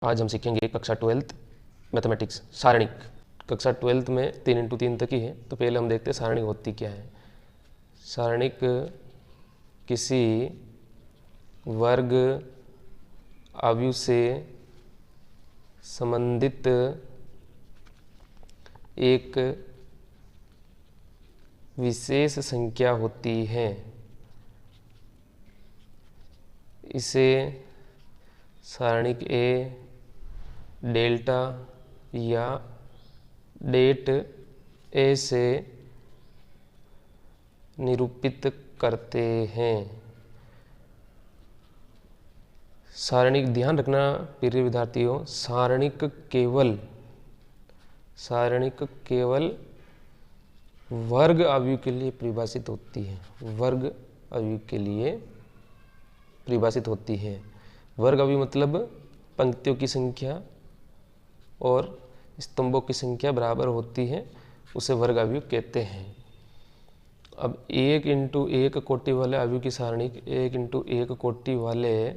आज हम सीखेंगे कक्षा 12th मैथमेटिक्स सारणिक। कक्षा 12th में 3x3 तक ही है, तो पहले हम देखते हैं सारणिक होती क्या है। सारणिक किसी वर्ग अवयव से संबंधित एक विशेष संख्या होती है। इसे सारणिक ए, डेल्टा या डेट ए से निरूपित करते हैं। सारणिक, ध्यान रखना प्रिय विद्यार्थियों, सारणिक केवल वर्ग अवयव के लिए परिभाषित होती है। वर्ग अवयव के लिए परिभाषित होती है। वर्ग अवयव मतलब पंक्तियों की संख्या और स्तंभों की संख्या बराबर होती है, उसे वर्ग अवयव कहते हैं। अब 1x1 कोटि वाले अवयव की सारणिक, 1x1 कोटि वाले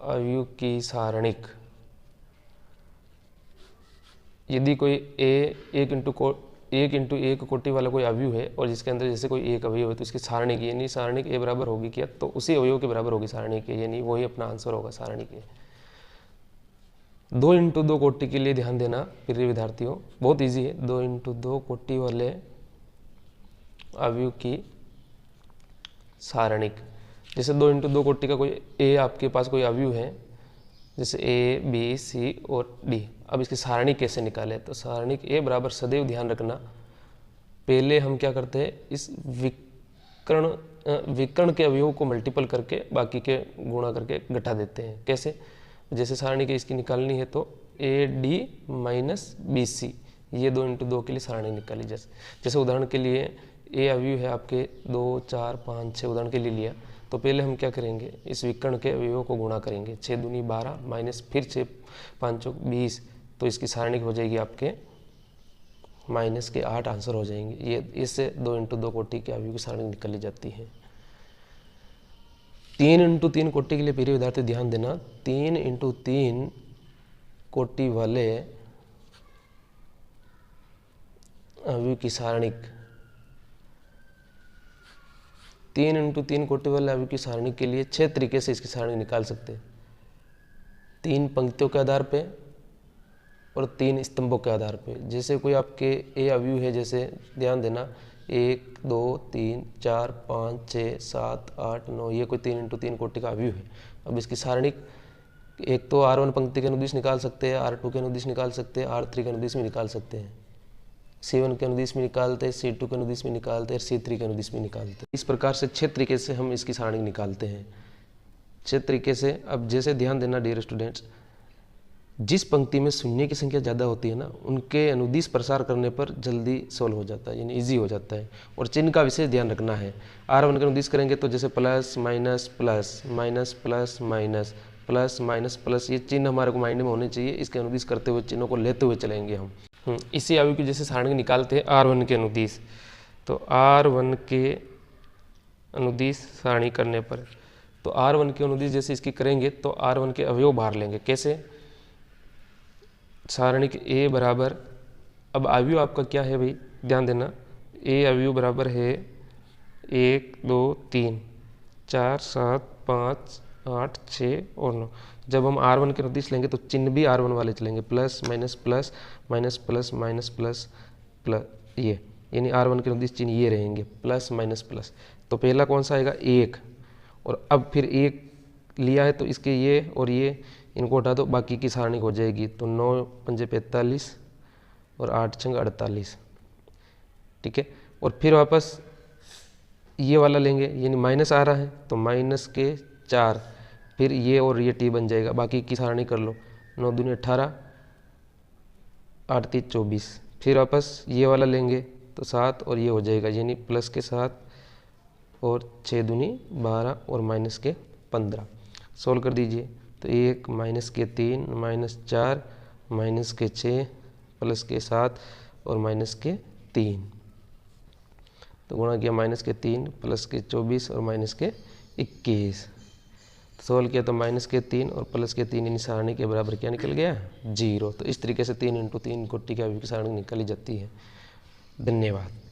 अवयव की सारणिक, यदि कोई 1x1 कोटि वाला कोई अवयव है और जिसके अंदर जैसे कोई एक अवयव है तो इसकी सारणिक यानी सारणिक ए बराबर होगी क्या, तो उसी अवयव के बराबर होगी सारणिक ए, यानी वही अपना आंसर होगा सारणिक ए। 2x2 कोटि के लिए ध्यान देना प्रिय विद्यार्थियों, बहुत इजी है। 2x2 कोटि वाले अवयव की सारणिक, जैसे 2x2 कोटि का कोई ए आपके पास कोई अवयव है, जैसे ए, बी, सी और डी। अब इसकी सारणिक कैसे निकालें, तो सारणिक ए बराबर सदैव ध्यान रखना, पहले हम क्या करते हैं, इस विकर्ण के अवयवों को मल्टीपल करके बाकी के गुणा करके घटा देते हैं। कैसे, जैसे सारणिक इसकी निकालनी है तो A D minus B C, ये 2x2 के लिए सारणिक निकाली। जैसे उदाहरण के लिए ए अवयव है आपके 2, 4, 5, 6 उदाहरण के लिए लिया, तो पहले हम क्या करेंगे, इस विकर्ण के अवयवों को गुणा करेंगे। 6 दूनी 12 माइनस फिर 6 5 20, तो इसकी सारणिक हो जाएगी आपके माइनस के 8 आंसर हो जाएंगे। ये इससे 2x2 कोटि के अवयव की सारणिक निकाली जाती है। 3x3 कोटि के लिए प्रिय विद्यार्थी ध्यान देना, 3x3 कोटि वाले अवयव की सारणिक, 3x3 कोटि वाले अवयव की सारणिक के लिए 6 तरीके से इसकी सारणिक निकाल सकते हैं। 3 पंक्तियों के आधार पे और 3 स्तंभों के आधार पे। जैसे कोई आपके ए अवयव है, जैसे ध्यान देना 1, 2, 3, 4, 5, 6, 7, 8, 9, ये कोई 3x3 कोटि का अवयव है। अब इसकी सारणिक एक तो R1 पंक्ति के अनुदिश निकाल सकते हैं, R2 के अनुदिश निकाल सकते हैं, R3 के अनुदिश में निकाल सकते हैं, C1 के अनुदिश में निकालते हैं, C2 के अनुदिश में निकालते हैं, C3 के अनुदिश में निकालते हैं। इस प्रकार से 6 तरीके से हम इसकी सारणिक निकालते हैं, 6 तरीके से। अब जैसे ध्यान देना डियर स्टूडेंट्स, जिस पंक्ति में शून्य की संख्या ज़्यादा होती है ना, उनके अनुदिश प्रसार करने पर जल्दी सोल्व हो जाता है, यानी इजी हो जाता है। और चिन्ह का विशेष ध्यान रखना है। R1 के अनुदिश करेंगे तो जैसे plus minus plus minus plus minus plus minus plus, ये चिन्ह हमारे को माइंड में होने चाहिए। इसके अनुदिश करते हुए चिन्हों को लेते हुए चलेंगे हम। इसी अवयव की जैसे सारणिक निकालते हैं R1 के अनुदिश, तो R1 के अनुदिश सारणी करने पर, तो R1 के अनुदिश जैसे इसकी करेंगे तो R1 के अवयव बाहर लेंगे। कैसे, सारणिक ए बराबर, अब अवयव आपका क्या है भाई, ध्यान देना, ए अवयव बराबर है 1, 2, 3, 4, 7, 5, 8, 6 और 9। जब हम R1 के अनुदिश लेंगे तो चिन्ह भी R1 वाले चलेंगे, plus minus plus minus plus minus plus plus, ये यानी R1 के अनुदिश चिन्ह ये रहेंगे, प्लस माइनस प्लस। तो पहला कौन सा आएगा, 1, और अब फिर 1 लिया है तो इसके ये और ये इनको हटा दो, बाकी की सारणिक हो जाएगी। तो 9 पंजे 45 और 8 छंग 48, ठीक है। और फिर वापस ये वाला लेंगे, यानी माइनस आ रहा है तो माइनस के 4, फिर ये और ये टी बन जाएगा, बाकी की सारणी कर लो। 9 दूनी 18, 8 3 24, फिर वापस ये वाला लेंगे तो 7 और ये हो जाएगा, यानी प्लस के 7 और 6 दूनी 12 और माइनस के 15। सोल्व कर दीजिए तो 1 माइनस के 3 माइनस 4 माइनस के 6 प्लस के 7 और माइनस के 3, तो गुणा किया माइनस के 3 प्लस के 24 और माइनस के 21। सोल्व किया तो -3 और +3 इन सारणी के बराबर क्या निकल गया 0। तो इस तरीके से 3 × 3 कोटि की अवयवी की सारणी निकाली जाती है। धन्यवाद।